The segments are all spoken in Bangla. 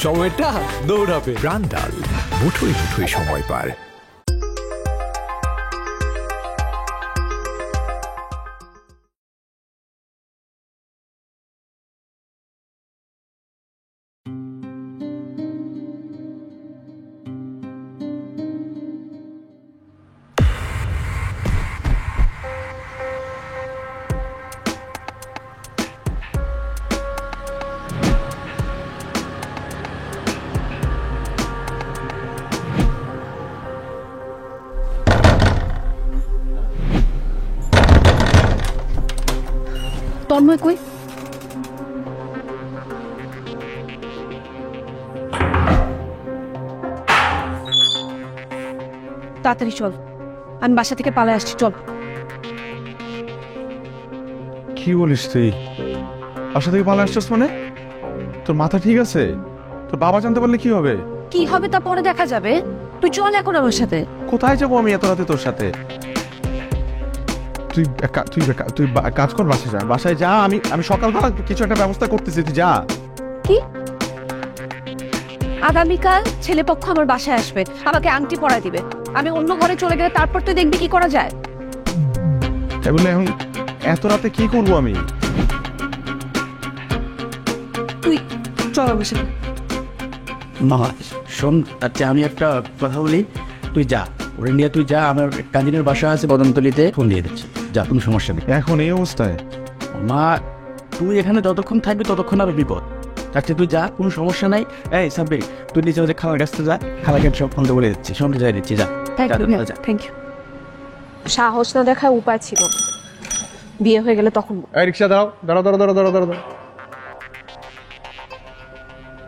সময়টা দৌড়াবে। প্রাণডাল, মুঠোয় মুঠোয় সময় পার। তন্ময় কই? তাড়াতাড়ি চল, আমি বাসা থেকে পালায় আসছি, চল। কি বলিস তুই? বাসা থেকে পালা আসছিস মানে? তোর মাথা ঠিক আছে? তোর বাবা জানতে পারলে কি হবে? কি হবে তা পরে দেখা যাবে, তুই চল এখন আমার সাথে। কোথায় যাবো আমি এত রাতে তোর সাথে? তুই তুই কাজ কর, বাসায় যা। আমি সকালবেলা কিছু একটা ব্যবস্থা করতেছি, তুই যা। কি? আগামীকাল ছেলেপক্ষ আমার বাসায় আসবে, আমাকে আংটি পরায় দিবে। আমি অন্য ঘরে চলে গেলে তারপর তুই দেখবি কি করা যায়। তাই বলে এখন এত রাতে কি করবো আমি? তুই চল আমার সাথে। মামা শোন, আচ্ছা আমি একটা কথা বলি, তুই যা, ওরে নিয়ে তুই যা। আমার কাজিনের বাসা আছে বদমতলিতে, ফোন দিয়ে দিচ্ছি, যা, কোনো সমস্যা নেই। এখন এই অবস্থায়? মা, তুই এখানে যতক্ষণ থাকবি ততক্ষণ আরো বিপদ। আচ্ছা তুই যা, কোনো সমস্যা নাই। এই সাব্বির, তুই নিচে ওদের খালার কাছে যা, খালাকে সব ফোন বলে দিচ্ছি, সঙ্গে যাই দিচ্ছি, যা। Thank you. সাহস না দেখার উপায় ছিল না, বিয়ে হয়ে গেলে তখন। এই রিক্সা দাও, দাঁড়াও দাঁড়াও দাঁড়াও দাঁড়াও দাঁড়াও।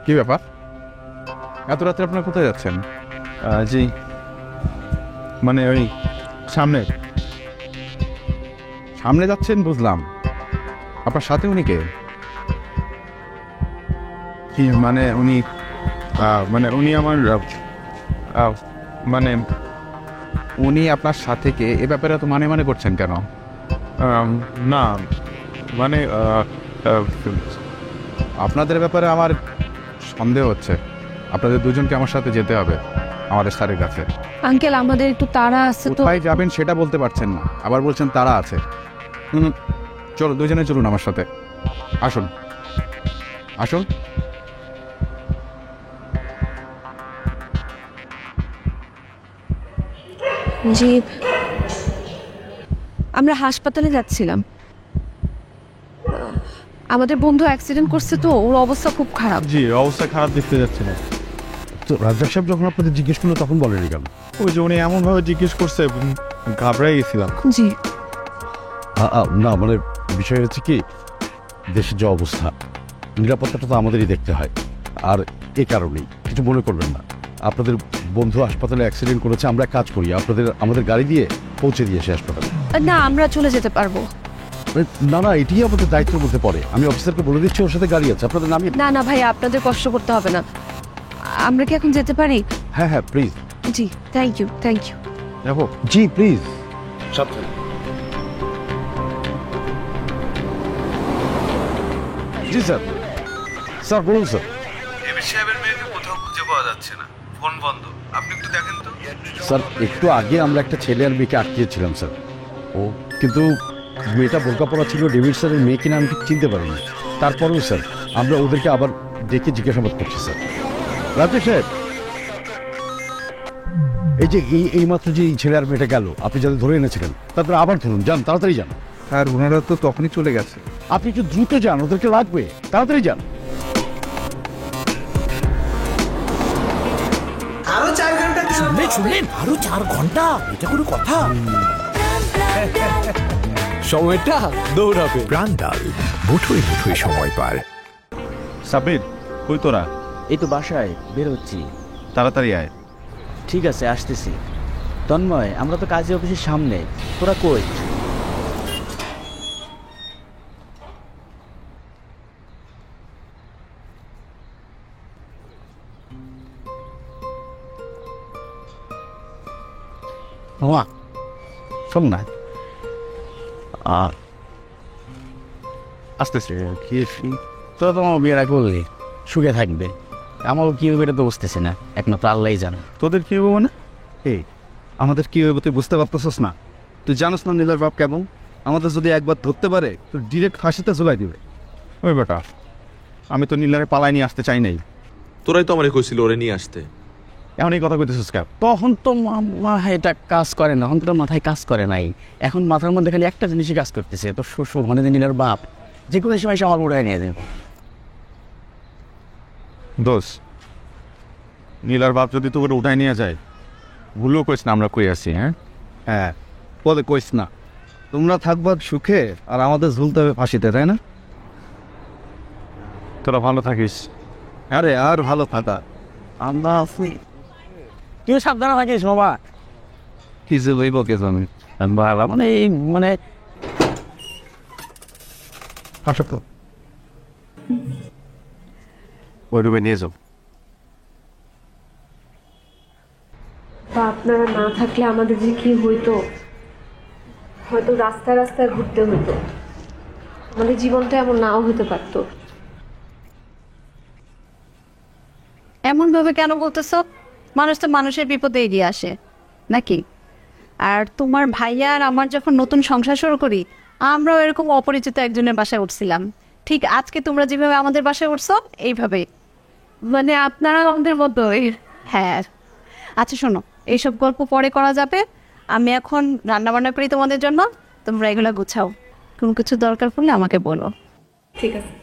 কি ব্যাপার, এত রাত্রে আপনারা কোথায় যাচ্ছেন? জি মানে ওই সামনে সামনে যাচ্ছেন বুঝলাম। আপনার সাথে উনি কে? কি মানে উনি উনি আমার মানে উনি আপনার সাথে কে? এ ব্যাপারে তো মানে করছেন কেন? না মানে আপনাদের ব্যাপারে আমার সন্দেহ হচ্ছে। আপনাদের দুজনকে আমার সাথে যেতে হবে আমাদের স্যারের কাছে। আঙ্কেল আমাদের একটু তাড়া আছে তো। কোথায় যাবেন সেটা বলতে পারছেন না, আবার বলছেন তাড়া আছে। চলো দুজনে চলুন আমার সাথে, আসুন আসুন। জি, আমরা হাসপাতালে যাচ্ছিলাম। আমাদের বন্ধু অ্যাক্সিডেন্ট করছে তো, ওর অবস্থা খুব খারাপ। জি, অবস্থা খারাপ দেখতে যাচ্ছে না তো। রাজ্জাক সাহেব যখন আপনাদের জিজ্ঞেস করলো তখন বলেনি কেন? ওই যে উনি এমনভাবে জিজ্ঞেস করছে, ঘাবড়াই গেছিলাম। জি না মানে বিষয় হচ্ছে কি, দেশের যে অবস্থা, নিরাপত্তাটা তো আমাদেরই দেখতে হয়। আর এ কারণেই কিছু মনে করবেন না। আপনাদের বন্ধু হাসপাতালে অ্যাক্সিডেন্ট করেছে, আমরা কাজ করি, আমাদের গাড়ি দিয়ে পৌঁছে দিয়েছে হাসপাতালে। না, আমরা চলে যেতে পারবো। না না, এটি আমাদের দায়িত্বের মধ্যে পড়ে। আমি অফিসারকে বলে দিচ্ছি, ওর সাথে গাড়ি আছে, আপনাদের নামিয়ে। না না ভাই, আপনাদের কষ্ট করতে হবে না, আমরা কি এখন যেতে পারি? হ্যাঁ হ্যাঁ প্লিজ। জি থ্যাংক ইউ দেখো। জি প্লিজ। G sir. স্যার বলুন স্যার। ডেভিড সাহেবের মেয়েকে কোথাও খুঁজে পাওয়া যাচ্ছে না, ফোন বন্ধ। আপনি একটু দেখেন তো। স্যার একটু আগে আমরা একটা ছেলে আর মেয়েকে আটকিয়েছিলাম স্যার। ও কিন্তু মেয়েটা বোরকা পরা ছিল, ডেভিড স্যারের মেয়ে কিনা আমি ঠিক চিনতে পারিনি। তারপরেও স্যার আমরা ওদেরকে আবার ডেকে জিজ্ঞাসাবাদ করছি স্যার। রাজ্জাক সাহেব, এই যে এইমাত্র যে ছেলে আর মেয়েটা গেল, আপনি যাদের ধরে এনেছিলেন তারপরে আবার ধরুন, যান তাড়াতাড়ি যান। আর ওনারা তো তখনই চলে গেছে। আপনি একটু দ্রুত যান, ওদেরকে লাগবে, তাড়াতাড়ি যান। আরো 4 ঘন্টা শুনলেন? আরো 4 ঘন্টা? এটা কোনো কথা? সময়টা দৌড়াবে। প্রাণডাল, মুঠোয় মুঠোয় সময় পার। সাবির, কই তোরা? এই তো বাসায় বের হচ্ছি। তাড়াতাড়ি আয়। ঠিক আছে, আসতেছি। তন্ময়, আমরা তো কাজী অফিসের সামনে, তোরা কই? মামা শোন না, আসতেছে। তোরা তো আমার বিয়ের আগে বললি সুখে থাকবে, আমার কি হবে এটা তো বুঝতেছি না, একমাত্র আল্লাহই জানে। তোদের কি হবে মানে? এই আমাদের কি হবে তুই বুঝতে পারতেছিস না? তুই জানিস না নীলার বাপ কেমন? আমাদের যদি একবার ধরতে পারে তো ডিরেক্ট ফাঁসিতে ঝুলাই দিবে। ওই বেটা, আমি তো নীলারে পালাই নিয়ে আসতে চাই নাই। তোরাই তো আমারে কইছিল ওরে নিয়ে আসতে। এমন এই কথা কইতেছিস কেন? তখন তো মাথায় এটা কাজ করে না, তখন তো মাথায় কাজ করে নাই। এখন মাথার মধ্যে খালি একটা জিনিসই কাজ করতেছে, তোর শ্বশুর মানে নীলার বাপ যে কোনো সময় এসে আমার উড়াই নিয়ে দেবে। দোষ নীলার বাপ যদি তোকে উঠাই নিয়ে যায়, ভুলও কইস না আমরা কই আছি। হ্যাঁ বলে কইস না, তোমরা থাকবার সুখে আর আমাদের ঝুলতে হবে ফাঁসিতে, তাই না? তোরা ভালো থাকিস। আরে আর ভালো থাকা। আমরা তুই সাবধানে থাকিস বাবা। কি যে লইব কে জানি। বাবা মানে এই মানে আসো তো ওই রুমে নিয়ে যাও। বা আপনারা না থাকলে আমাদের যে কি হইতো, হয়তো রাস্তায় রাস্তায় ঘুরতে হতো, আমাদের জীবনটা এমন নাও হতে পারতো। এমন ভাবে কেন বলতেছো? মানুষ তো মানুষের বিপদে এগিয়ে আসে নাকি? আর তোমার ভাইয়া আর আমার যখন নতুন সংসার শুরু করি, আমরাও এরকম অপরিচিত একজনের বাসায় উঠছিলাম, ঠিক আজকে তোমরা যেভাবে আমাদের বাসায় উঠছো এইভাবে। মানে আপনারা আমাদের মতো? হ্যাঁ, আচ্ছা শোনো, এইসব গল্প পরে করা যাবে। আমি এখন রান্না বান্না করি তোমাদের জন্য, তোমরা এগুলো গুছাও। কোনো কিছু দরকার পড়লে আমাকে বলো। ঠিক আছে।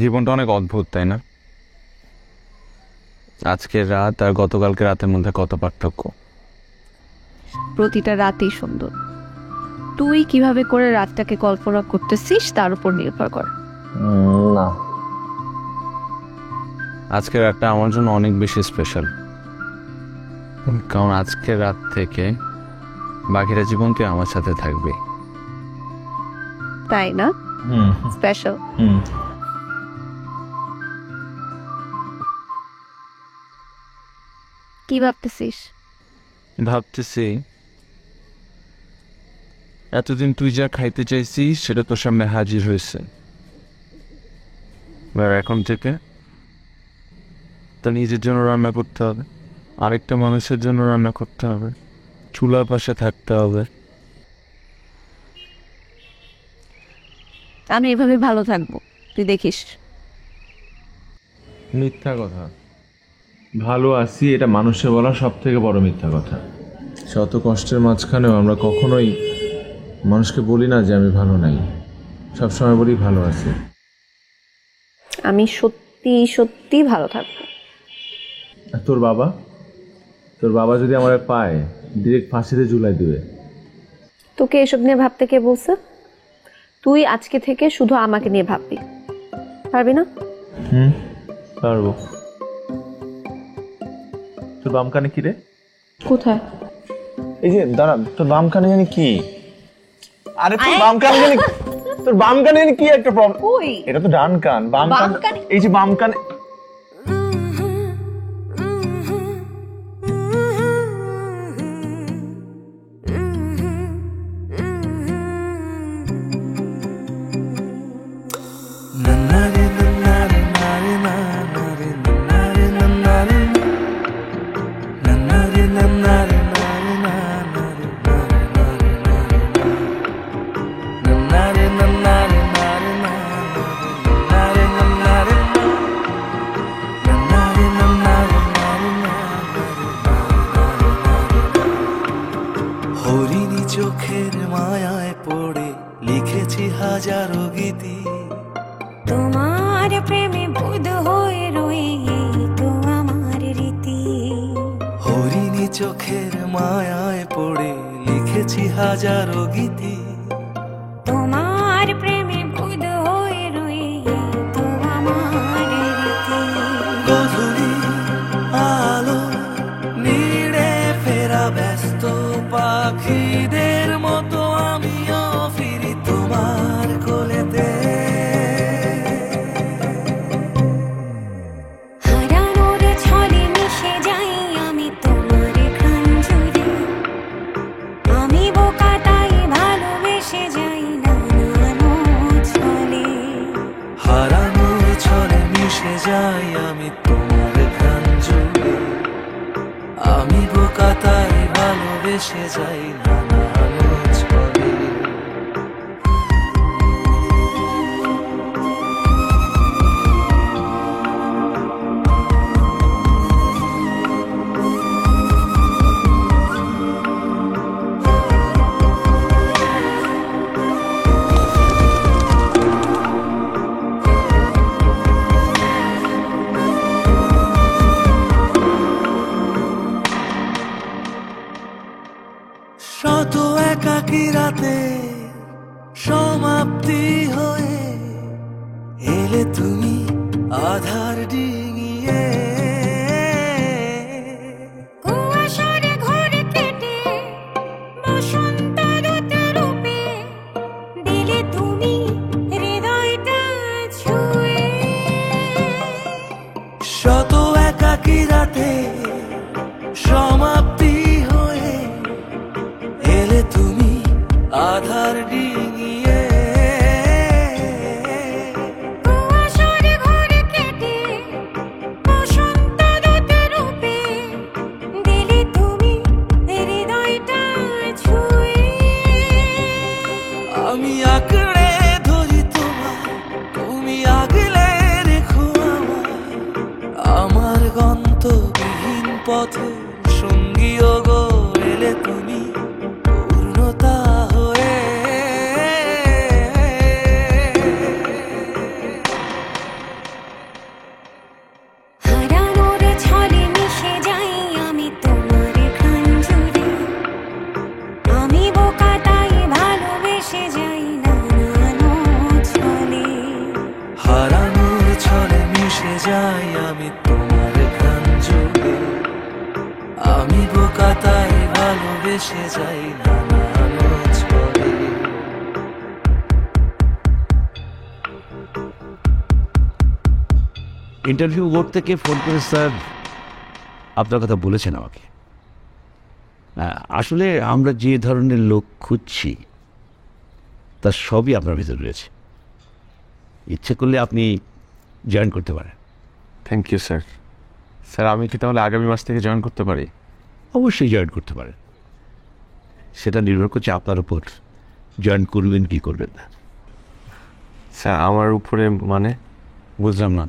জীবনটা অনেক অদ্ভুত, তাই না? আজকের রাত আর গতকালকে রাতের মধ্যে কত পার্থক্য। প্রতিটা রাতেই সুন্দর। তুই কিভাবে করে রাতটাকে কল্পনা করতেছিস তার উপর নির্ভর করে। না, আজকের রাতটা আমার জন্য অনেক বেশি স্পেশাল, কারণ আজকের রাত থেকে বাকিরা জীবনকে আমার সাথে থাকবে। তাই না? স্পেশাল। কি ভাবতেছিস? ভাবতেছি এতদিন তুই যা খাইতে চাইছিস সেটা তোর সামনে হাজির হয়েছে, আর এখন থেকে তা নিজের জন্য রান্না করতে হবে, আরেকটা মানুষের জন্য রান্না করতে হবে, চুলার পাশে থাকতে হবে। আমি এভাবে ভালো থাকবো, তুই দেখিস। মিথ্যা কথা। ভালো আছি এটা মানুষের বলা সব থেকে বড় মিথ্যা কথা। শত কষ্টের মাঝখানেও আমরা কখনোই মানুষকে বলি না যে আমি ভালো নাই, সবসময় বলি ভালো আছি। আমি সত্যি সত্যি ভালো থাকবো। আর তোর বাবা যদি আমার পায় ডিরেক্ট ফাঁসিতে ঝুলাই দিবে। তোকে এসব নিয়ে ভাবতে কে বলছে? তুই আজকে থেকে শুধু আমাকে নিয়ে ভাববি, পারবি না? পারবো। তোর বাম কানে কি রে? কোথায়? এই যে দাঁড়া, তোর বাম কানে জানি কি? আরে তোর বাম কানে জানি, তোর বাম কানে জানি কি একটা প্রবলেম। এটা তো ডান কান, বাম কান। এই যে বাম কানে হরিণী চোখের মায়ায় পড়ে লিখেছি হাজারো গীতি। তোমার প্রেমে বুধ হয়ে রয়ে তো আমার রীতি। হরিণী চোখের মায়ায় পড়ে লিখেছি হাজারো গীতি। তোমার প্রেমে বুধ হয়ে রয়ে তো আমার রীতি। গধূলি আলো নীড়ে ফেরা ব্যস্ত পাখিদের মতো আমিও ফিরি তোমার কোলেতে। হারানোর ছলে মিশে যাই আমি তোমার ঘ্রাণ জুড়ে। আমি বোকা তাই ভালোবেসে যাই নানানো ছলে। হারানোর ছলে মিশে যাই আমি তোমার ঘ্রাণ জুড়ে। আমি বোকা তাই ভালোবেসে যাই নানানো ছলে। শত একাকী রাতে সমাপ্তি হয়ে এলে তুমি আধার ডিঙিয়ে। কুয়াশার ঘর কেটে বসন্ত দূত রূপে দিলে তুমি হৃদয়টা ছুঁয়ে। শত একাকী রাতে সমাপ্তি হয়ে এলে তুমি আধার ডিঙিয়ে। কুয়াশার ঘর কেটে বসন্ত দূত রূপে দিলে তুমি হৃদয়টা ছুঁয়ে। আমি আঁকড়ে ধরি তোমায়, তুমি আগলে রেখো আমায়। আমার গন্তব্যহীন পথে সঙ্গী গো এলে তুমি পূর্ণতা হয়ে। হারানোর ছলে মিশে যাই আমি তোমার ঘ্রাণ জুড়ে। আমি বোকা তাই ভালোবেসে যাই নানানো ছলে। হারানোর ছলে মিশে যাই আমি তোমার ঘ্রাণ জুড়ে। আমি বোকা তাই ভালোবেসে যাই নানানো ছলে। ইন্টারভিউ বোর্ড থেকে ফোন করে স্যার আপনার কথা বলেছেন আমাকে। আসলে আমরা যে ধরনের লোক খুঁজছি তার সবই আপনার ভিতরে রয়েছে। ইচ্ছে করলে আপনি জয়েন করতে পারেন। Thank you sir. স্যার আমি কি তাহলে আগামী মাস থেকে জয়েন করতে পারি? অবশ্যই জয়েন করতে পারেন। সেটা নির্ভর করছে আপনার উপর জয়েন করবেন কি করবেন না। স্যার আমার উপরে মানে? বুঝলাম না,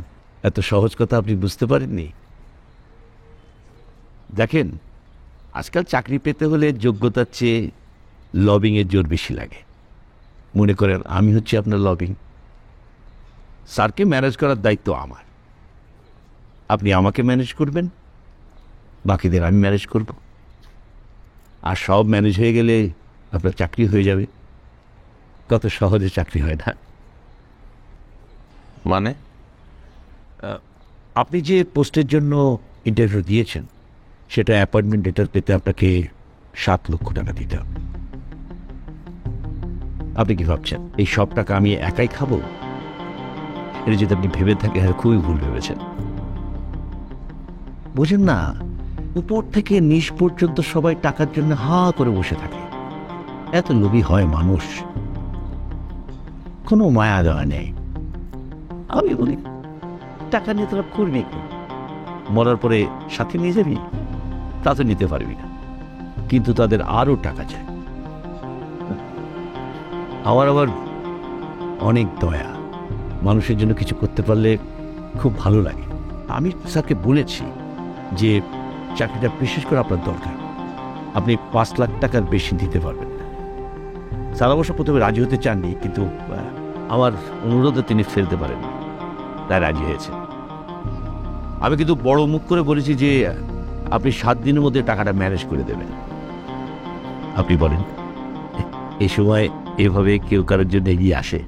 এত সহজ কথা আপনি বুঝতে পারেননি। দেখেন, আজকাল চাকরি পেতে হলে যোগ্যতার চেয়ে লবিংয়ের জোর বেশি লাগে। মনে করেন আমি হচ্ছি আপনার লবিং। স্যারকে ম্যানেজ করার দায়িত্ব আমার। আপনি আমাকে ম্যানেজ করবেন, বাকিদের আমি ম্যানেজ করব। আর সব ম্যানেজ হয়ে গেলে আপনার চাকরি হয়ে যাবে। কত সহজে চাকরি হয় না। মানে? আপনি যে পোস্টের জন্য ইন্টারভিউ দিয়েছেন সেটা অ্যাপয়েন্টমেন্ট লেটার পেতে আপনাকে 7 লক্ষ টাকা দিতে হবে। আপনি কি ভাবছেন এই সব টাকা আমি একাই খাবো? এটা যদি আপনি ভেবে থাকেন খুবই ভুল ভেবেছেন। বোঝেন না, উপর থেকে নিচ পর্যন্ত সবাই টাকার জন্য হা করে বসে থাকে। এত লোভী হয় মানুষ, কোনো মায়া দেওয়া নেই। আমি বলি টাকা নিয়ে তোরা করবি কি? মরার পরে সাথে নিয়ে যাবি? তা তো নিতে পারবি না, কিন্তু তাদের আরও টাকা চায়। আমার আবার অনেক দয়া, মানুষের জন্য কিছু করতে পারলে খুব ভালো লাগে। আমি স্যারকে বলেছি যে চাকরিটা বিশেষ করে আপনার দরকার, আপনি 5 লাখ টাকার বেশি দিতে পারবেন না। স্যার অবশ্য প্রথমে রাজি হতে চাননি, কিন্তু আমার অনুরোধে তিনি ফেলতে পারেন, তাই রাজি হয়েছে। আমি কিন্তু বড় মুখ করে বলেছি যে আপনি 7 দিনের মধ্যে টাকাটা ম্যানেজ করে দেবেন। আপনি বলেন, এই সময় এভাবে কেউ কারোর জন্য এগিয়ে আসে?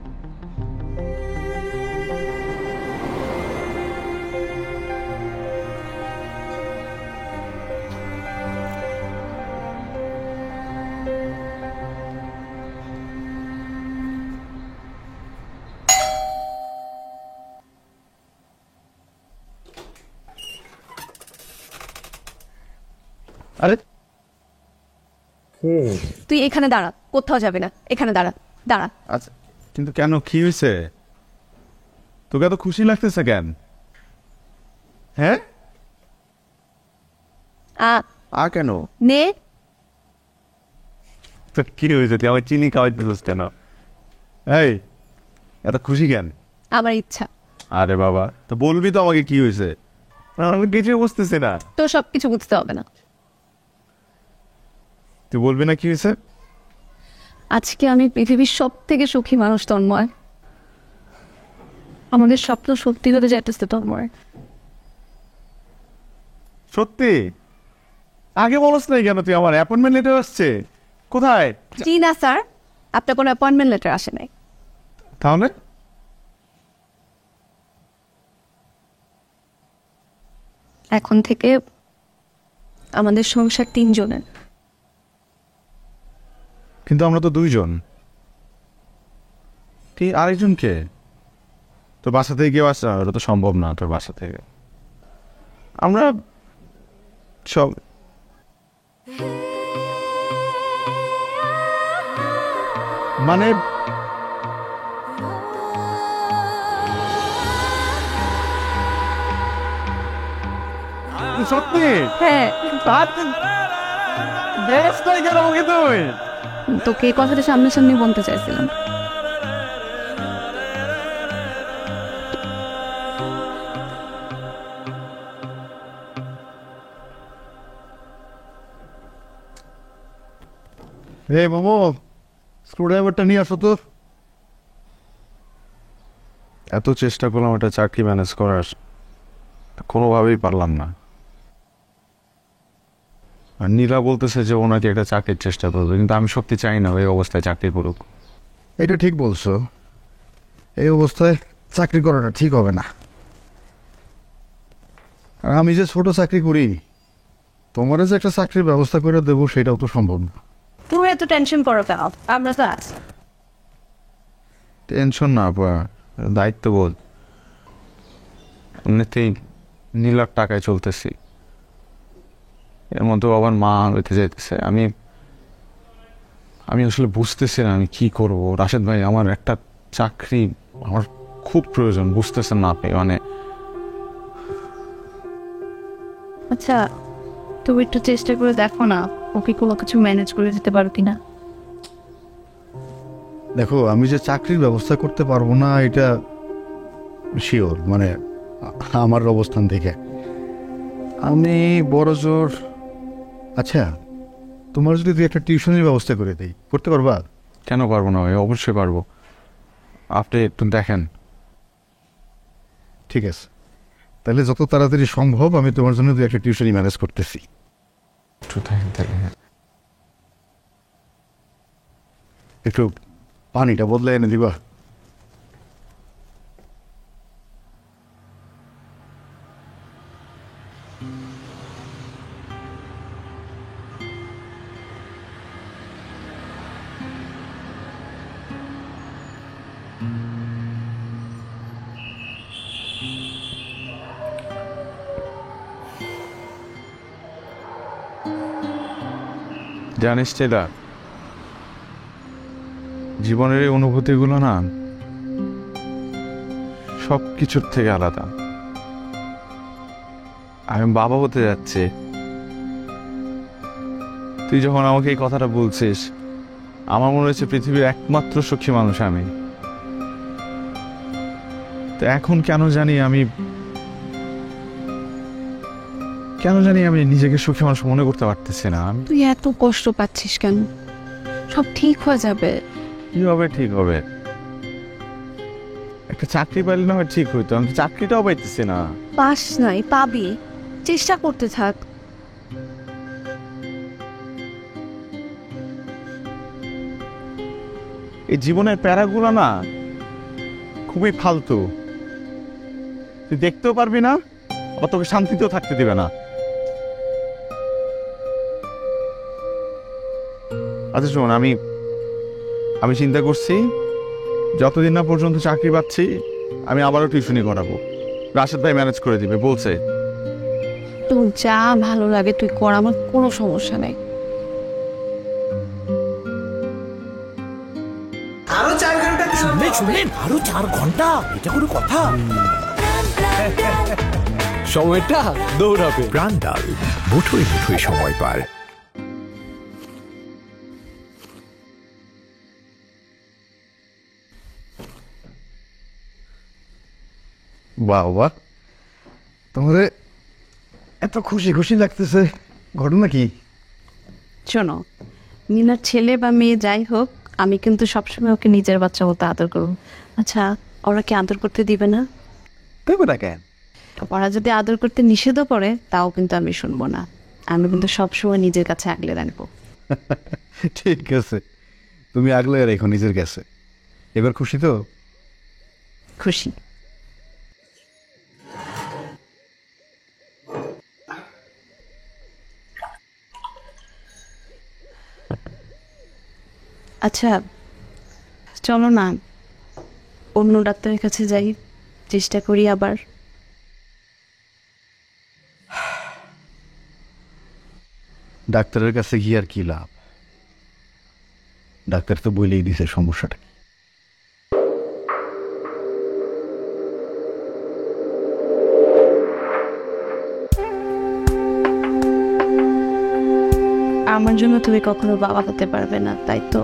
আরে তুই এখানে দাঁড়া, কোথাও যাবে না, এখানে দাঁড়া দাঁড়া। আচ্ছা, কিন্তু কেন, কি হয়েছে? তোকে এত খুশি লাগতেছে কেন? হ্যাঁ, কেন নে। তো কি হয়েছে? তুই আমার চিনি খাওয়াই দিস কেন? এই, এত খুশি কেন? আমার ইচ্ছা। আরে বাবা, তো বলবি তো আমাকে কি হয়েছে। আমি কিছু বুঝতেছি না। তো সবকিছু বুঝতে হবে না, তুই বলবি না কি হয়েছে? আজকে আমি পৃথিবীর সব থেকে সুখী মানুষ তন্ময়। আমাদের স্বপ্ন সত্যি হতে যাইতেছে তন্ময়। সত্যি? আগে বলস নাই কেন? তুই আমার অ্যাপয়েন্টমেন্ট লেটার আসছে কোথায়? জি না স্যার, আপনার কোনো অ্যাপয়েন্টমেন্ট লেটার আসে নাই। তাহলে এখন থেকে আমাদের সংসার 3 জনের। কিন্তু আমরা তো 2 জন। তুই আরেকজনকে তোর বাসা থেকে কেউ আসছে? ওটা তো সম্ভব না তোর বাসা থেকে। আমরা সব মানে সত্যি? হ্যাঁ, তুই তোকে এই কথাটা সামনাসামনি বলতে চাইছিলাম। এই মোমো, স্ক্রুড্রাইভারটা নিয়ে আসো তো। এত চেষ্টা করলাম একটা চাকরি ম্যানেজ করার, কোনোভাবেই পারলাম না। আর নীলা বলতেছে যে ও নাকি একটা চাকরির চেষ্টা করবে, কিন্তু আমি সত্যি চাই না ওই অবস্থায় চাকরি করুক। এটা ঠিক বলছো, এই অবস্থায় চাকরি করাটা ঠিক হবে না। আর আমি যে ছোট চাকরি করি, তোমার যে একটা চাকরির ব্যবস্থা করে দেবো সেটাও তো সম্ভব না। তুমি এত টেনশন করো কেন? আমরা তো আছি। টেনশন না আপা, দায়িত্ববোধ। এমনিতেই নীলার টাকায় চলতেছি, এর মধ্যে আবার মা হইতে যাইতেছে। আমি আসলে বুঝতেছি না আমি কি করব। রাশেদ ভাই, আমার একটা চাকরি আমার খুব প্রয়োজন, বুঝতেছেন না আপনি? মানে আচ্ছা, তুমি একটু চেষ্টা করে দেখো না, ওকে কোনো কিছু ম্যানেজ করে দিতে পারো কিনা। দেখো, আমি যে চাকরির ব্যবস্থা করতে পারবো না এটা শিওর, মানে আমার অবস্থান থেকে আমি বড় জোর। আচ্ছা, তোমার যদি তুই একটা টিউশনের ব্যবস্থা করে দিই, করতে পারবা? কেন পারবো না ভাই, অবশ্যই পারবো। আপনি একটু দেখেন। ঠিক আছে, তাহলে যত তাড়াতাড়ি সম্ভব আমি তোমার জন্য একটা টিউশনই ম্যানেজ করতেছি। একটু পানিটা বদলে এনে দিবা। জানিস চেলা, জীবনের এই অনুভূতিগুলো না সব কিছুর থেকে আলাদা। আমি বাবা হতে যাচ্ছি, তুই যখন আমাকে এই কথাটা বলছিস আমার মনে হচ্ছে পৃথিবীর একমাত্র সুখী মানুষ আমি। তো এখন কেন জানি আমি নিজেকে সুখী মানুষ মনে করতে পারতেছি না। তুই এত কষ্ট পাচ্ছিস কেন? সব ঠিক হয়ে যাবে। কিভাবে ঠিক হবে? একটা চাকরি পাইলে না হয় ঠিক হইতো, আমি তো চাকরিটাও পাইতেছি না। পাস নাই, পাবি, চেষ্টা করতে থাক। এই জীবনের প্যারাগুলো না খুবই ফালতু। তুই দেখতেও পারবি না, আবার তোকে শান্তিতেও থাকতে দিবে না। আচ্ছা শোন, আমি চিন্তা করছি যতদিন না পর্যন্ত চাকরি পাচ্ছি আমি আবারও টিউশনি করাবো। রাশেদ ভাই ম্যানেজ করে দিবে বলছে। তোর যা ভালো লাগে তুই কর, আমার কোনো সমস্যা নেই। আরো 4 ঘন্টা শুনলেন আরো 4 ঘন্টা, এটা কোনো কথা? সময়টা দৌড়াবে। প্রাণডাল, মুঠোয় মুঠোয় সময় পার। বাবা, তোমাদের এত খুশি খুশি লাগতেছে, ঘটনা কি? শোনো, নীলার ছেলে বা মেয়ে যাই হোক, আমি কিন্তু সবসময় ওকে নিজের বাচ্চা মতো আদর করব। আচ্ছা, ওরা কি আদর করতে দিবে না? দেবে না কেন? ওরা যদি আদর করতে নিষেধও করে তাও কিন্তু আমি শুনবো না। আমি কিন্তু সবসময় নিজের কাছে আগলে রাখবো। ঠিক আছে, তুমি আগলে রেখো নিজের কাছে। এবার খুশি তো? খুশি। আচ্ছা চলো না অন্য ডাক্তারের কাছে যাই, চেষ্টা করি আবার। ডাক্তারের কাছে গিয়ে আর কি লাভ? ডাক্তার তো বলেই দিছে সমস্যাটা কি। আমার জন্য তুমি কখনো বাবা হতে পারবে না, তাই তো?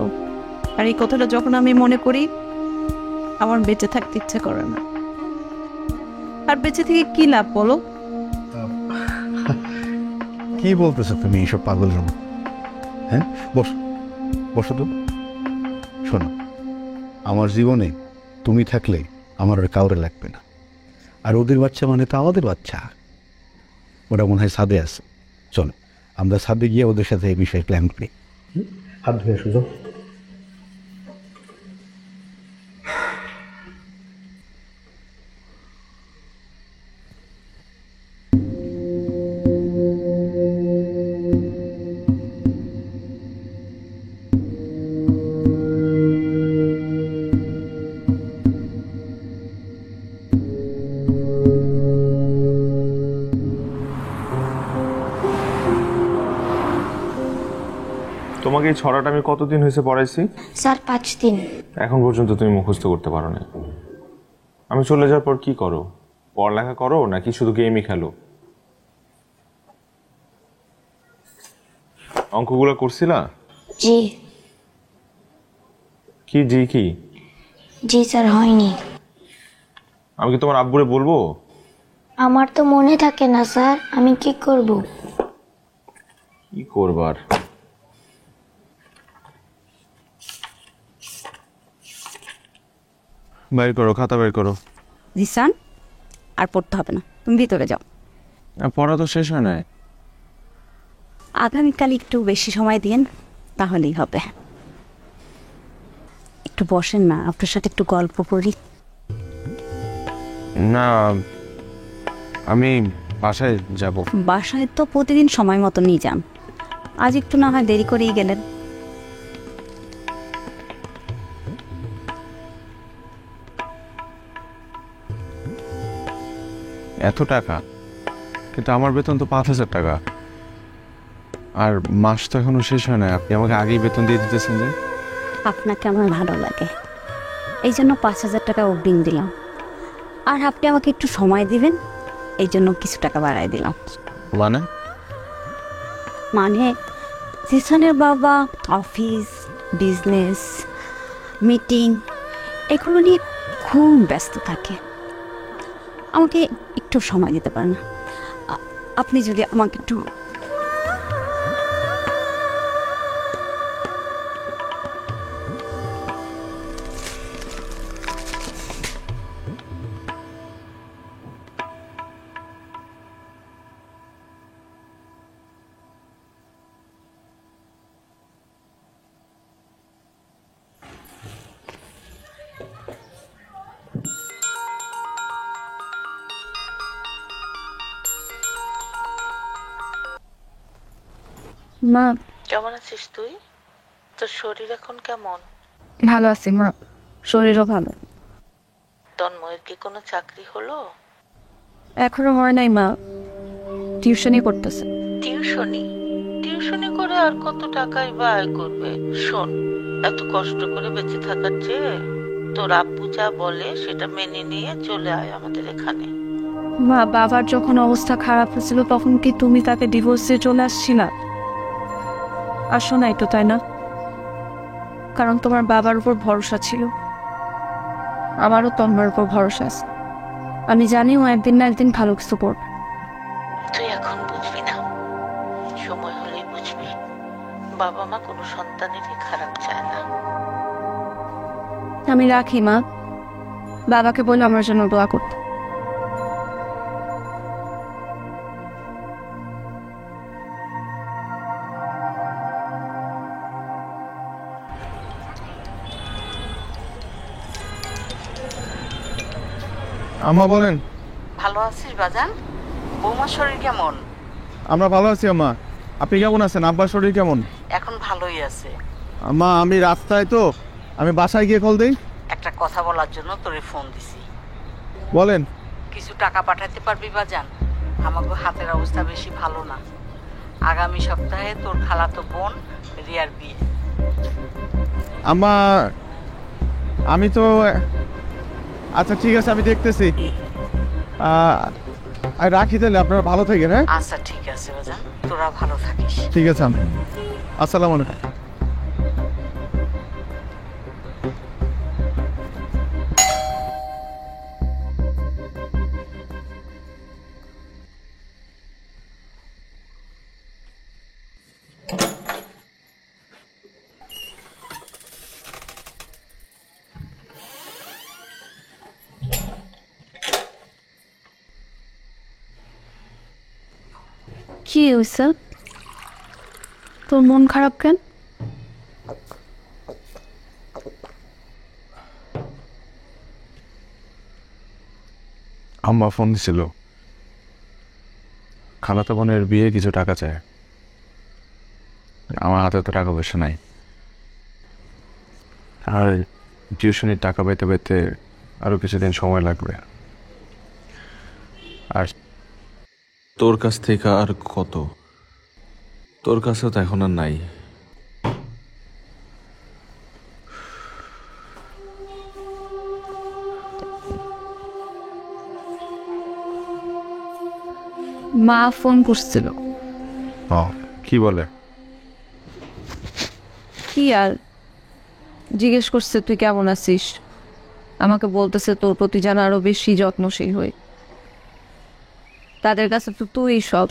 আর এই কথাটা যখন আমি মনে করি আমার বেঁচে থাকতে ইচ্ছে করে না। আর বেঁচে থেকে কি লাভ বলো? কি বলতেছো তুমি এইসব পাগল জমা? হ্যাঁ, বসো বসো তো। শোনো, আমার জীবনে তুমি থাকলে আমার আর কাউরে লাগবে না। আর ওদের বাচ্চা মানে তো আমাদের বাচ্চা। ওরা মনে হয় ছাদে আছে, চলো আমরা ছাদে গিয়ে ওদের সাথে এই বিষয়ে প্ল্যান করি। হাত ধুয়ে সুযোগ। তোমাকে এই ছড়াটা আমি কতদিন হয়েছে পড়াইছি? স্যার 5 দিন। এখন পর্যন্ত তুমি মুখস্থ করতে পারো না। আমি চলে যাওয়ার পর কি করো? পড়ালেখা করো নাকি শুধু গেমই খেলো? অঙ্কগুলো করছিলা? জি। কি জি কি? জি স্যার, হয়নি। আমি কি তোমার আব্বুরে বলবো? আমার তো মনে থাকে না স্যার, আমি কি করব? কি করবার? বের করো, খাতা বের করো। জিসান, আর পড়তে হবে না, তুমি ভিতরে যাও। পড়া তো শেষ হয় না। আগামীকাল একটু বেশি সময় দিন, তাহলেই হবে। একটু বসেন না, আপনার সাথে একটু গল্প করি। না, আমি বাসায় যাব। বাসায় তো প্রতিদিন সময় মতো নিয়ে যান, আজ একটু না হয় দেরি করেই গেলেন। এত টাকা? কিন্তু আমার বেতন তো 5,000 টাকা, আর মাস তো এখনো শেষ হয় না। আপনি আমাকে আগেই বেতন দিয়ে দিতেছেন যে? আপনাকে আমার ভালো লাগে, এই জন্য 5,000 টাকা অগ্রিম দিলাম। আর আপনি আমাকে একটু সময় দিবেন, এই জন্য কিছু টাকা বাড়াই দিলাম। মানে? মানে জিসানের বাবা অফিস, বিজনেস, মিটিং এগুলো নিয়ে খুব ব্যস্ত থাকে, আমাকে একটু সময় দিতে পারেন। আপনি যদি আমাকে একটু মা, কেমন আছিস তুই? তোর শরীর এখন কেমন? ভালো আছি মা, শরীরও ভালো। তন্ময়ের কি কোনো চাকরি হলো? এখনো হয় নাই মা, টিউশনই করতেছে। টিউশনি করে আর কত টাকাই বা আয় করবে? শোন, এত কষ্ট করে বেঁচে থাকার চেয়ে তোর আব্বু যা বলে সেটা মেনে নিয়ে চলে আয় আমাদের এখানে। মা, বাবার যখন অবস্থা খারাপ হয়েছিল তখন কি তুমি তাকে ডিভোর্স দিয়ে চলে আসছিলা? আসো নাই তো, তাই না? কারণ তোমার বাবার উপর ভরসা ছিল, আমারও তোমার উপর ভরসা আছে। আমি জানি ও একদিন না একদিন ভালো কিছু করবে। তুই এখন বুঝবি না, সময় হলেই বুঝবি। বাবা মা কোনো সন্তানেরই খারাপ চায় না। আমি রাখি মা, বাবাকে বলে আমার জন্য দোয়া করতে। আম্মা বলেন। ভালো আছিস বাজান? বৌমার শরীর কেমন? আমরা ভালো আছি আম্মা, আপনি কেমন আছেন? আব্বার শরীর কেমন? এখন ভালোই আছে। আম্মা আমি রাস্তায় তো, আমি বাসায় গিয়ে কল দেই। একটা কথা বলার জন্য তোরে ফোন দিছি। বলেন। কিছু টাকা পাঠাতে পারবি বাজান? আমাকে হাতের অবস্থা বেশি ভালো না। আগামী সপ্তাহে তোর খালাতো বোন রিয়ার বিয়ে। আম্মা আমি তো, আচ্ছা ঠিক আছে আমি দেখতেছি। রাখি তাহলে, আপনারা ভালো থাকেন। হ্যাঁ আচ্ছা ঠিক আছে বাজান, তোরা ভালো থাকিস। ঠিক আছে আমি, আসসালামু আলাইকুম। কি হয়েছে? তোর মন খারাপ কেন? আম্মা ফোন দিছিল, খালাতো বোনের বিয়ে কিছু টাকা চায়। আমার হাতে তো টাকা পয়সা নাই, আর টিউশনির টাকা পাইতে পাইতে আরো কিছুদিন সময় লাগবে। আর তোর কাছ থেকে আর কত? তোর কাছেও তো এখন আর নাই। মা ফোন করছিল। কি বলে? কি আর জিজ্ঞেস করছে তুই কেমন আছিস, আমাকে বলতেছে তোর প্রতি যেন আরো বেশি যত্নশীল হই। তাদের কাছে তো তুই সব,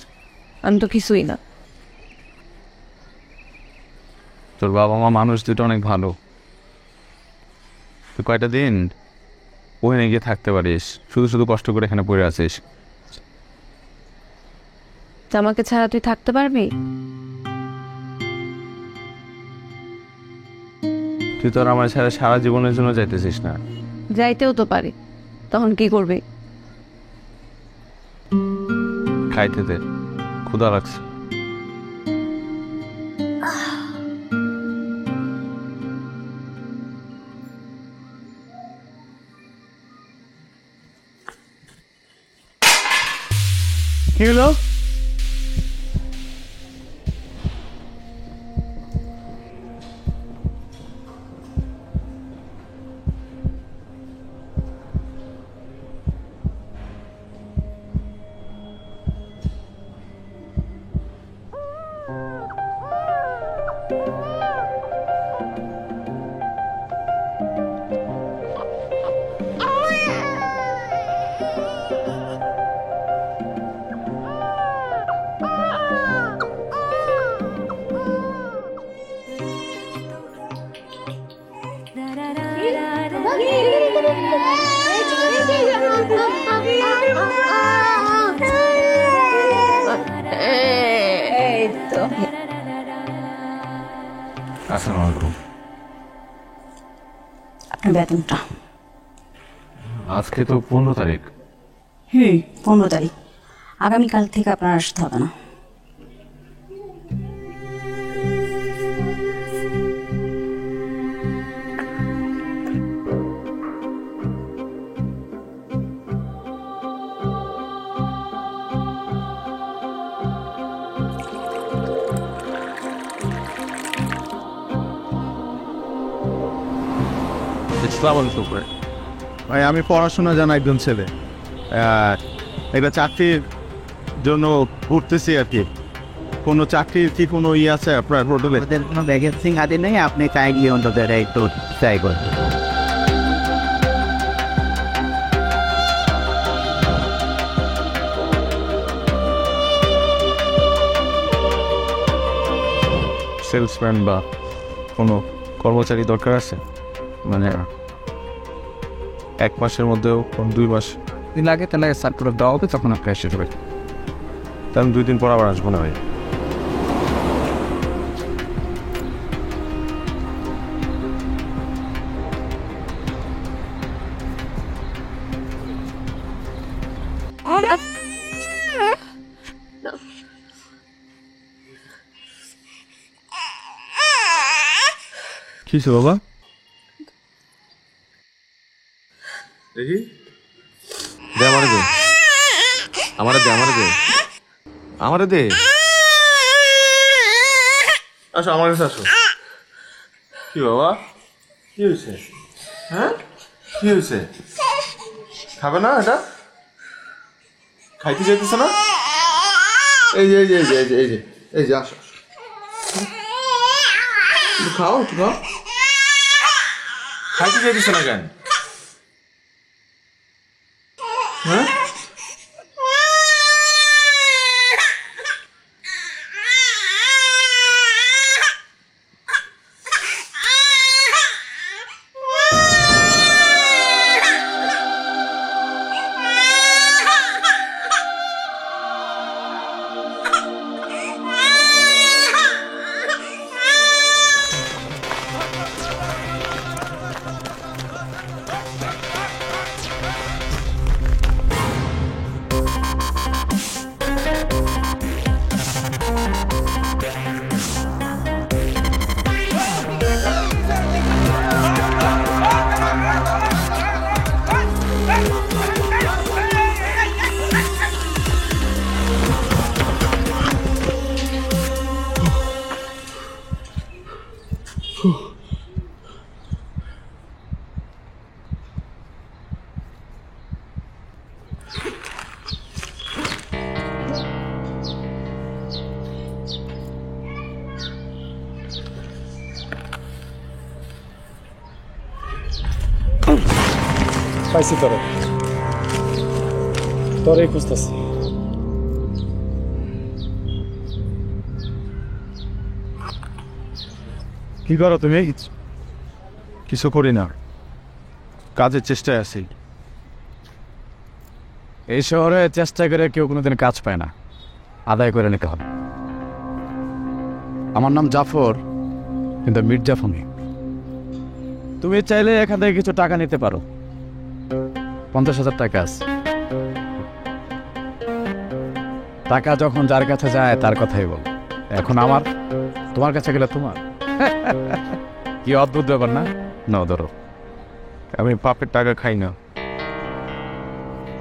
আমি তো কিছুই না। তোর বাবা মা মানুষ দুটো অনেক ভালো। তুই কয়টা দিন ওখানে গিয়ে থাকতে পারিস, শুধু শুধু কষ্ট করে এখানে পড়ে আছিস। আমাকে ছাড়া তুই থাকতে পারবি? তুই তোর আমার ছাড়া সারা জীবনের জন্য যাইতেছিস না। যাইতেও তো পারি, তখন কি করবি? খাইতে দে, ক্ষুধা লাগছে। কি হলো? আসসালামু আলাইকুম। আপনার বেতনটা আজকে তো 15 তারিখ। 15 তারিখ, আগামীকাল থেকে আপনার আসতে হবে না। ভাই আমি পড়াশোনা জানা একজন ছেলে, একটা চাকরির জন্য ঘুরতেছি আর কি। কোনো চাকরির কি কোনো আছে আপনার হোটেলে? কোনো ভ্যাকেন্সি হাতে নেই, আপনি কাইন্ডলি অন্তত একটু ট্রাই করেন। সেলসম্যান বা কোনো কর্মচারী দরকার আছে? মানে 1 মাসের মধ্যেও 2 মাস দিন লাগে, তাহলে সার্কুলার দেওয়া হবে, তখন আপনি এসে যাবেন। তাহলে 2 দিন পর আবার আসবো না ভাই। কি হয়েছে বাবা? দেখি দে, আমারে দে, আমারে দে, আমারে দে, আমারে দে। আসো আমার কাছে আসো। কি বাবা, কি হয়েছে? হ্যাঁ, কি হয়েছে? খাবে না এটা? খাইতে চাইতেছে না? এই যে এই যে এই যে এই যে এই যে এই যে আসো, একটু খাও, একটু খাও। খাইতে চাইতেছে না কেন? হ্যাঁ, পাইছি তোরে খুঁজতেছি। কি করো তুমি? কিছু করি না, কাজের চেষ্টায় আছি। এই শহরে চেষ্টা করে কেউ কোনোদিন কাজ পায় না, আদায় করে নিতে হবে। আমার নাম জাফর, কিন্তু মির্জাফর নেই। তুমি চাইলে এখান থেকে কিছু টাকা নিতে পারো, 50,000 টাকা আছে। টাকা যখন যার কাছে যায় তার কথাই বল। এখন আমার, তোমার কাছে গেলে তোমার। কি অদ্ভুত ব্যাপার না? নাও ধরো। আমি পাপের টাকা খাই না।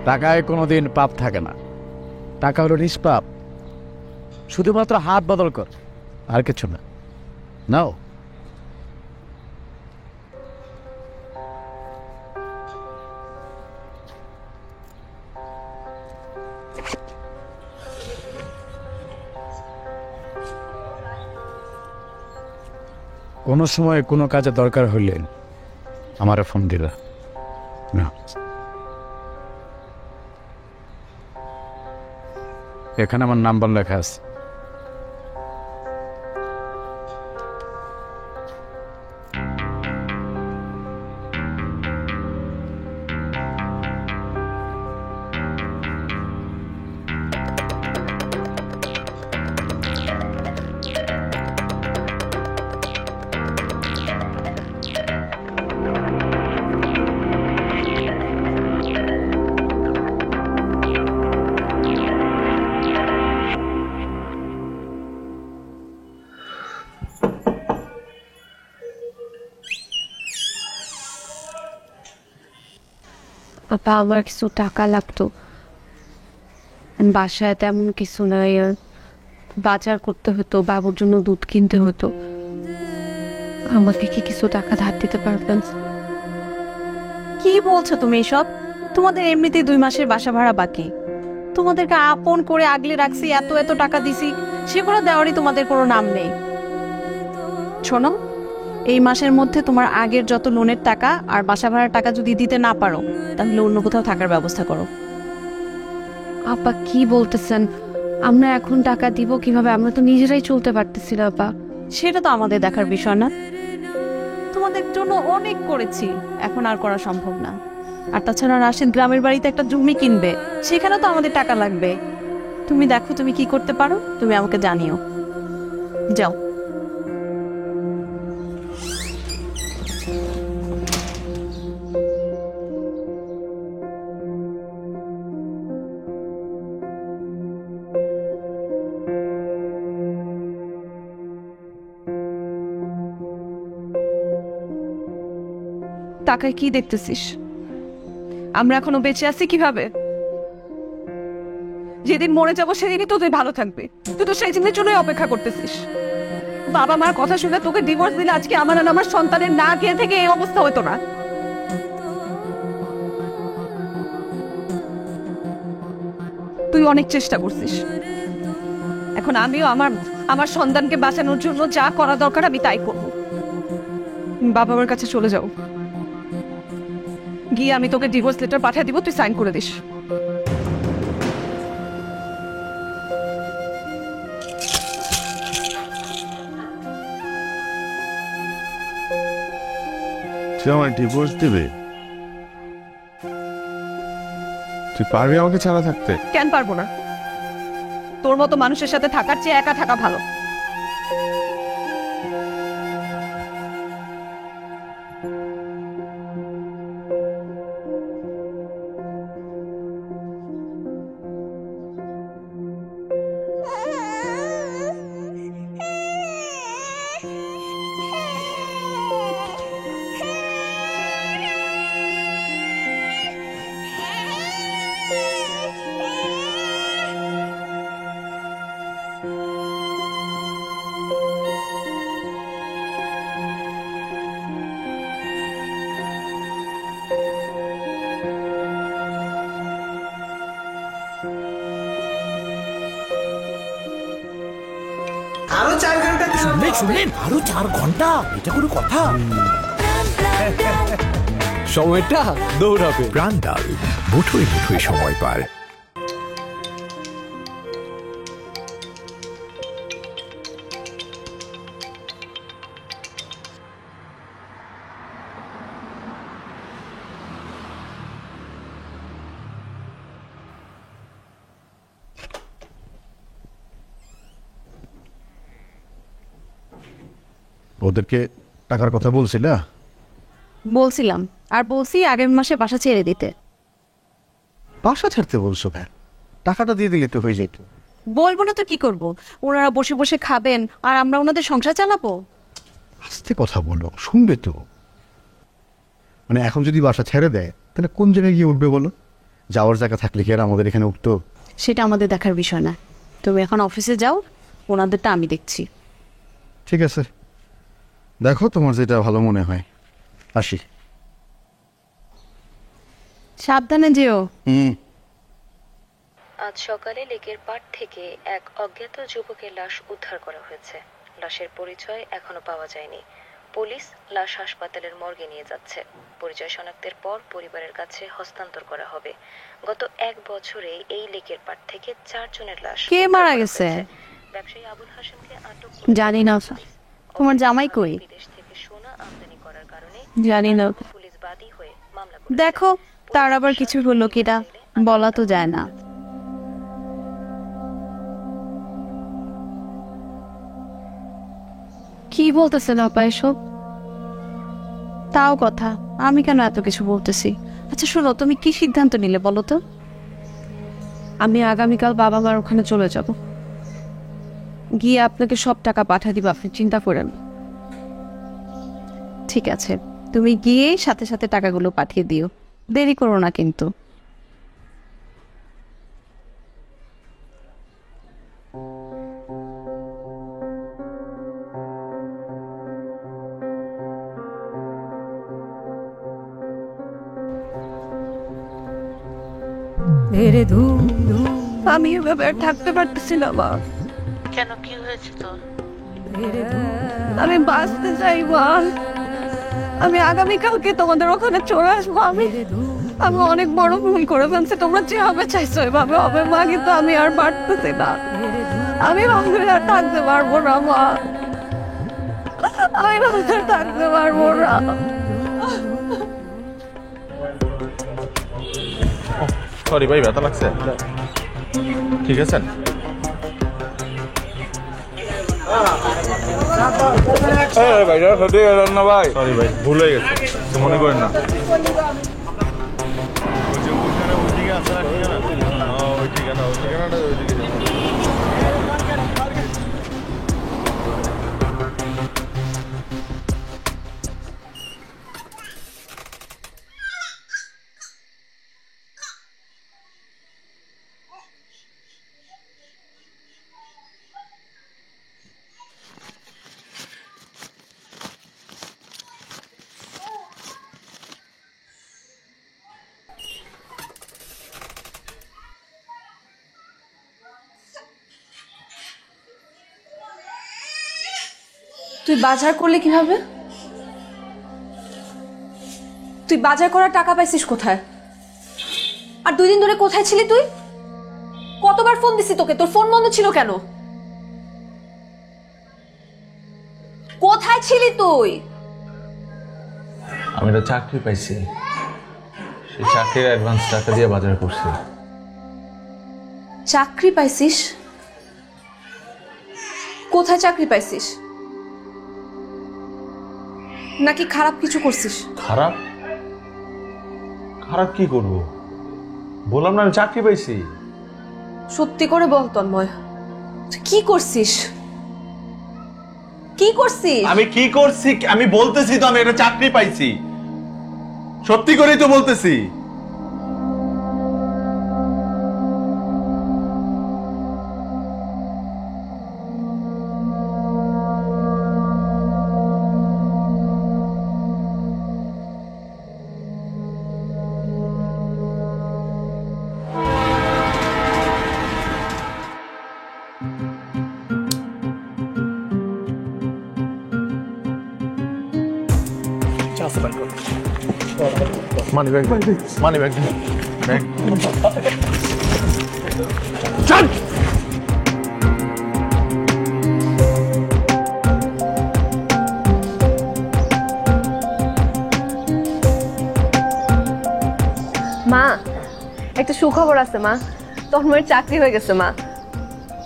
টাকায় কোনোদিন পাপ থাকে না, টাকা হলো নিষ্পাপ। শুধুমাত্র হাত বদল কর, আর কিছু না। নাও। কোনো সময় কোনো কাজে দরকার হইলে আমারে ফোন দিলা না। এখানে আমার নাম্বার লেখা আছে। আপা, আমার কিছু টাকা লাগতো, বাসায় তেমন কিছু নাই, বাজার করতে হতো, বাবুর জন্য দুধ কিনতে হতো। আমাকে কি কিছু টাকা ধার দিতে পারবেন? কি বলছো তুমি এসব? তোমাদের এমনিতেই 2 মাসের বাসা ভাড়া বাকি। তোমাদেরকে আপন করে আগলে রাখছি, এত এত টাকা দিছি, সেগুলো দেওয়ারই তোমাদের কোনো নাম নেই। শোনো, এই মাসের মধ্যে তোমার আগের যত লোনের টাকা আর বাসা ভাড়ার টাকা যদি দিতে না পারো, তাহলে অন্য কোথাও থাকার ব্যবস্থা করো। আপা কি বলতেছেন? আমরা এখন টাকা দিব কিভাবে? আমরা তো নিজেরাই চলতে পারতেছি না আপা। সেটা তো আমাদের দেখার বিষয় না। তোমাদের জন্য অনেক করেছি, এখন আর করা সম্ভব না। আর তাছাড়া রাশেদ গ্রামের বাড়িতে একটা জমি কিনবে, সেখানে তো আমাদের টাকা লাগবে। তুমি দেখো তুমি কি করতে পারো, তুমি আমাকে জানিও। যাও। টাকায় কি দেখতেছিস? আমরা এখনো বেঁচে আছি কিভাবে? যেদিন মরে যাবো সেদিনই তো তুই ভালো থাকবি। তুই তো সেই দিনের জন্যই অপেক্ষা করতেছিস। বাবা মার কথা শুনে তোকে ডিভোর্স দিলে আজকে আমার আর আমার সন্তানের না খেয়ে থেকে এই অবস্থা হতো না। তুই অনেক চেষ্টা করছিস, এখন আমিও আমার সন্তানকে বাঁচানোর জন্য যা করা দরকার আমি তাই করব। বাবা মার কাছে চলে যাও, গিয়ে আমি তোকে ডিভোর্স লেটার পাঠিয়ে দিব, তুই সাইন করে দিস। তুই আমার ডিভোর্স দিবে? তুই পারবি আমাকে ছাড়া থাকতে? কেন পারবো না? তোর মতো মানুষের সাথে থাকার চেয়ে একা থাকা ভালো। আরো 4 ঘন্টা শুনলেন? আরো 4 ঘন্টা? এটা কোনো কথা? সময়টা দৌড়াবে। প্রাণডাল, মুঠোয় মুঠোয় সময় পার। ওদেরকে টাকার কথা বলছিলা? বলছিলাম, আর বলছি আগের মাসে বাসা ছেড়ে দিতে। বাসা ছাড়তে বলছো কেন? টাকাটা দিয়ে দিলে তো হয়ে যেত। বলবো না তো কি করব? ওনারা বসে বসে খাবেন আর আমরা ওনাদের সংসার চালাবো। আস্তে কথা বলো, শুনবে তো। মানে এখন যদি বাসা ছেড়ে দেয় তাহলে কোন জায়গায় গিয়ে উঠবে বলো? যাওয়ার জায়গা থাকলে কি আর আমাদের এখানে উঠতো? সেটা আমাদের দেখার বিষয় না। তুমি এখন অফিসে যাও, ওনাদেরটা আমি দেখছি। ঠিক আছে, দেখো তোমার যেটা ভালো মনে হয়। আসি। সাবধানে যেও। আজ সকালে লেকের পাড় থেকে এক অজ্ঞাত যুবকের লাশ উদ্ধার করা হয়েছে। লাশের পরিচয় এখনো পাওয়া যায়নি। পুলিশ লাশ হাসপাতালের মর্গে নিয়ে যাচ্ছে। পরিচয় শনাক্তের পর পরিবারের কাছে হস্তান্তর করা হবে। গত 1 বছরে এই লেকের পাড় থেকে 4 জনের লাশ। কে মারা গেছে? ব্যবসায়ী আবুল হাশেমকে আটক। জানি না। তোমার জামাই কই? বিদেশ থেকে সোনা আমদানি করার কারণে জানি না। পুলিশ বাদী হয়ে মামলা। দেখো তার আবার কিছু হলো কিনা বলা তো যায় না। কি বলতেছেন আপা এসব? তাও কথা, আমি কেন এত কিছু বলতেছি? আচ্ছা শোনো, তুমি কি সিদ্ধান্ত নিলে বলো তো? আমি আগামীকাল বাবা মার ওখানে চলে যাব, গিয়ে আপনাকে সব টাকা পাঠিয়ে দিব, আপনি চিন্তা করেন। ঠিক আছে, তুমি গিয়ে সাথে সাথে টাকাগুলো পাঠিয়ে দিও, দেরি করো না কিন্তু। আমি এভাবে আর থাকতে পারতেছি না মা। কেন, কি হয়েছে তোর? আমি বাঁচতে চাই মা। আমি আগামীকালকে তোমাদের ওখানে চলে আসবো। আমি অনেক বড় ভুল করে ফেলছি। তোমরা যেভাবে চাইছো এভাবে হবে মা, কিন্তু আমি আর পারতেছি না। আমি ভাবলে আর থাকতে পারবো না মা। আমি ভাবলে আর থাকতে পারবো না। সরি ভাই, ব্যথা লাগছে? ঠিক আছে। ভাই সত্যি না ভাই, সরি ভাই, ভুল হয়ে গেছে, কিছু মনে করেন না। তুই বাজার করলে কিভাবে? তুই বাজার করার টাকা পাইছিস কোথায়? আর 2 দিন ধরে কোথায় ছিলি তুই? কতবার ফোন দিছি তোকে, তোর ফোন বন্ধ ছিল কেন? কোথায় ছিলি তুই? আমি একটা চাকরি পাইছি, সেই চাকরির অ্যাডভান্স টাকা দিয়ে বাজার করছি। চাকরি পাইছিস? কোথায় চাকরি পাইছিস? নাকি খারাপ কিছু করছিস? খারাপ? খারাপ কি করব? বললাম না আমি চাকরি পাইছি। সত্যি করে বল তন্ময়, তুই কি করছিস? কি করছিস? আমি কি করছি? আমি বলতেছি তো আমি একটা চাকরি পাইছি, সত্যি করেই তো বলতেছি। Money bag, money bag, bag. চল। মা, একটা সুখবর আছে মা। তন্ময়ের চাকরি হয়ে গেছে মা।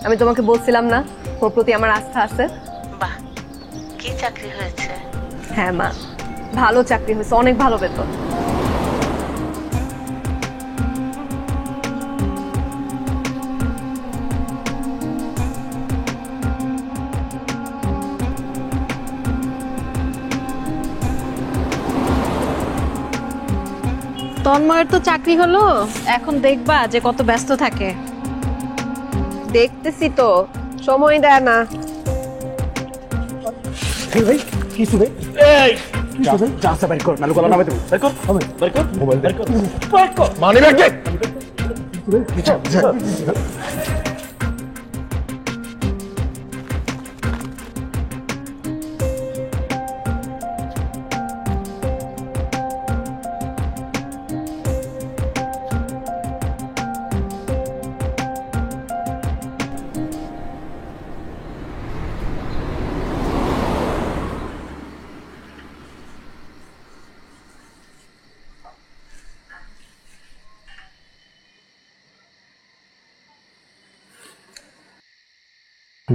আমি তোমাকে বলছিলাম না ওর প্রতি আমার আস্থা আছে। বাহ, কি চাকরি হয়েছে? হ্যাঁ মা, ভালো চাকরি হয়েছে, অনেক ভালো বেতন। তন্ময়ের তো চাকরি হলো, এখন দেখবা যে কত ব্যস্ত থাকে। দেখতেছি তো, সময় দেয় না। ভাই কিছু রে, এই কিছু রে, চাষা বাইর কর, নালু গলা নামে দেব। বাইর কর, হবে বাইর কর, মোবাইল বাইর কর, বাইর কর, মানি ব্যাগ দে।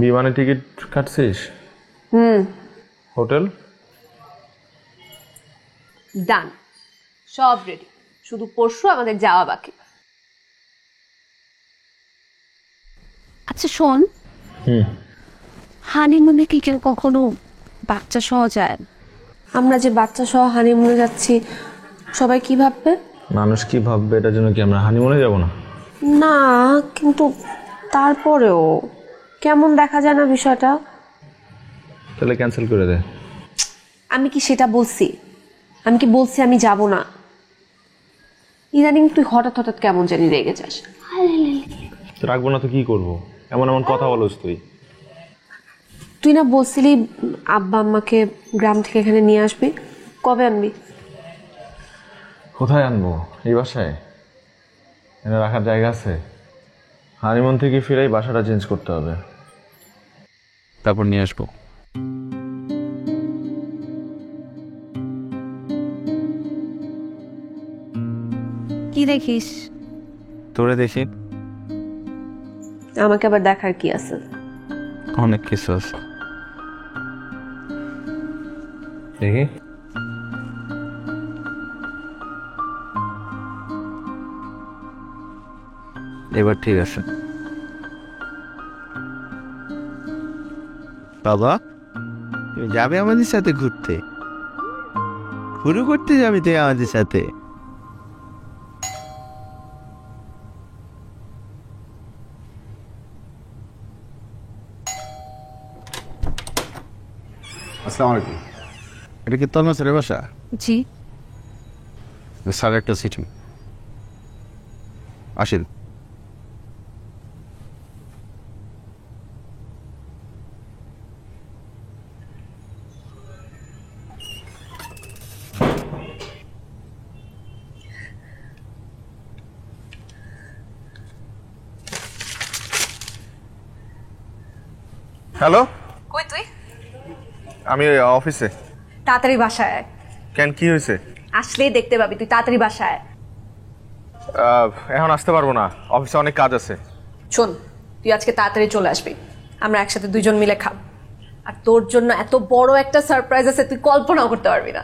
বিমানের টিকিট কাটছিস? হোটেল ডান, সব রেডি, শুধু পরশু আমাদের যাওয়া বাকি। আচ্ছা শোন, হানিমুনে কি কেউ কখনো বাচ্চা সহ যায়? আমরা যে বাচ্চা সহ হানিমুনে যাচ্ছি, সবাই কি ভাববে? মানুষ কি ভাববে এটার জন্য কি আমরা হানিমুনে যাব না? না, কিন্তু তারপরেও কেমন দেখা যায় না বিষয়টা। তাহলে ক্যান্সেল করে দে। আমি কি সেটা বলছি? আমি কি বলছি আমি যাব না? ইদানিং তুই হঠাৎ হঠাৎ কেমন জানি রেগে যাস। রাখবো না তো কি করবো, এমন এমন কথা বলোস তুই। তুই না বলছিলি আব্বা আম্মাকে গ্রাম থেকে এখানে নিয়ে আসবি, কবে আনবি? কোথায় আনবো? এই বাসায় এনে রাখার জায়গা আছে? হানিমুন থেকে ফিরেই বাসাটা চেঞ্জ করতে হবে। তারপর নিয়ে আসবো। কি দেখিস? তোরে দেখি। আমাকে আবার দেখার কি আছে? অনেক কিছু আছে। দেখি। এবার ঠিক আছে। বাবা, তুমি যাবে আমাদের সাথে ঘুরতে? শুরু করতে যাবে তুই আমাদের সাথে? আসসালামু আলাইকুম। এটা কি তন্ময় স্যারের বাসা? জি। স্যার একটা সিট আসেন। হ্যালো, কই তুই? আমি অফিসে। তাড়াতাড়ি বাসায় আয়। কেন, কি হয়েছে? আসলেই দেখতে পাবি, তুই তাড়াতাড়ি বাসায় আয়। এখন আসতে পারবো না, অফিসে অনেক কাজ আছে। শোন, তুই আজকে তাড়াতাড়ি চলে আসবি, আমরা একসাথে দুইজন মিলে খাব। আর তোর জন্য এত বড় একটা সারপ্রাইজ আছে, তুই কল্পনাও করতে পারবি না।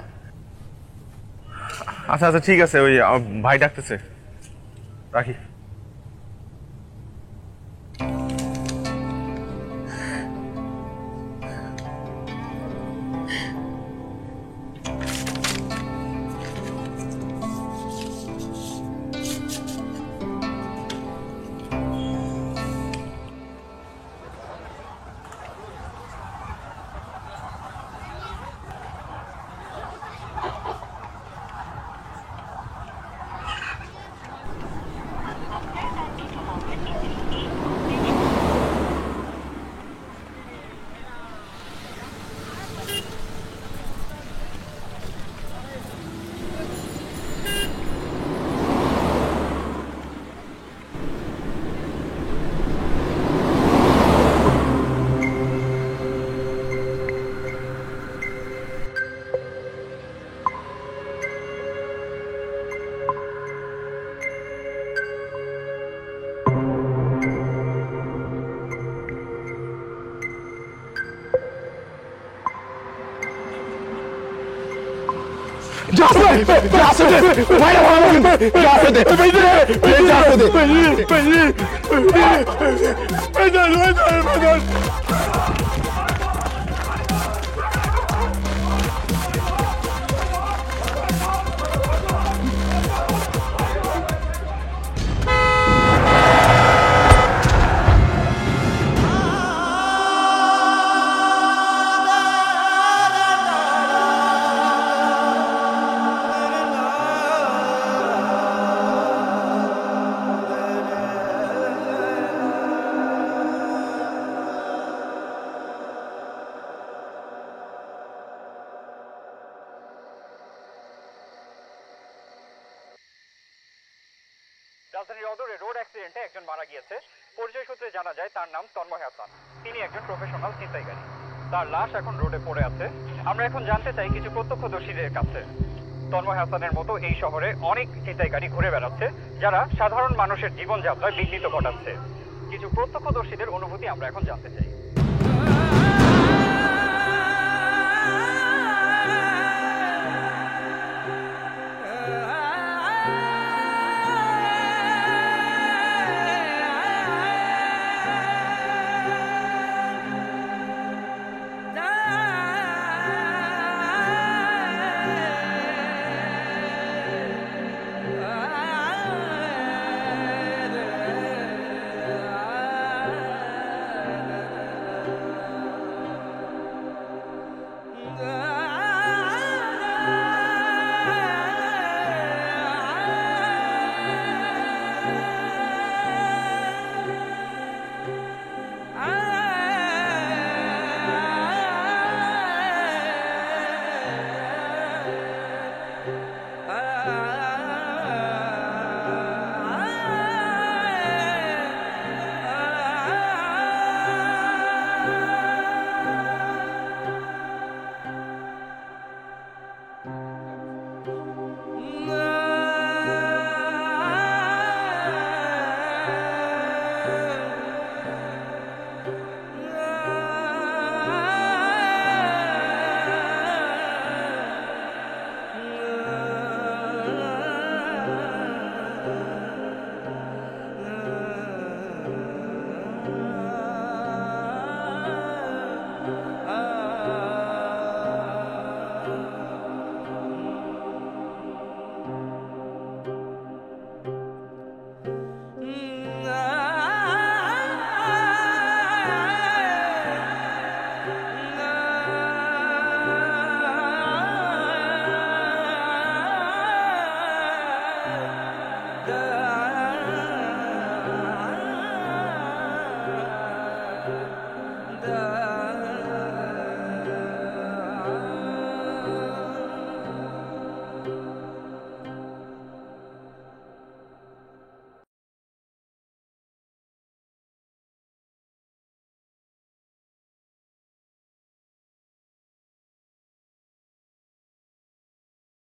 আচ্ছা আচ্ছা ঠিক আছে, ওই আমার ভাই ডাকতেছে, রাখি। রাজধানীর অদূরে রোড অ্যাক্সিডেন্টে একজন মারা গিয়েছে। পরিচয় সূত্রে জানা যায় তার নাম তন্ময় হাসান। তিনি একজন প্রফেশনাল ছিনতাইকারী। তার লাশ এখন রোডে পড়ে আছে। আমরা এখন জানতে চাই কিছু প্রত্যক্ষদর্শীদের কাছে। তন্ময় হাসানের মতো এই শহরে অনেক ছিনতাইকারী ঘুরে বেড়াচ্ছে, যারা সাধারণ মানুষের জীবনযাত্রায় বিঘ্নিত ঘটাচ্ছে। কিছু প্রত্যক্ষদর্শীদের অনুভূতি আমরা এখন জানতে চাই।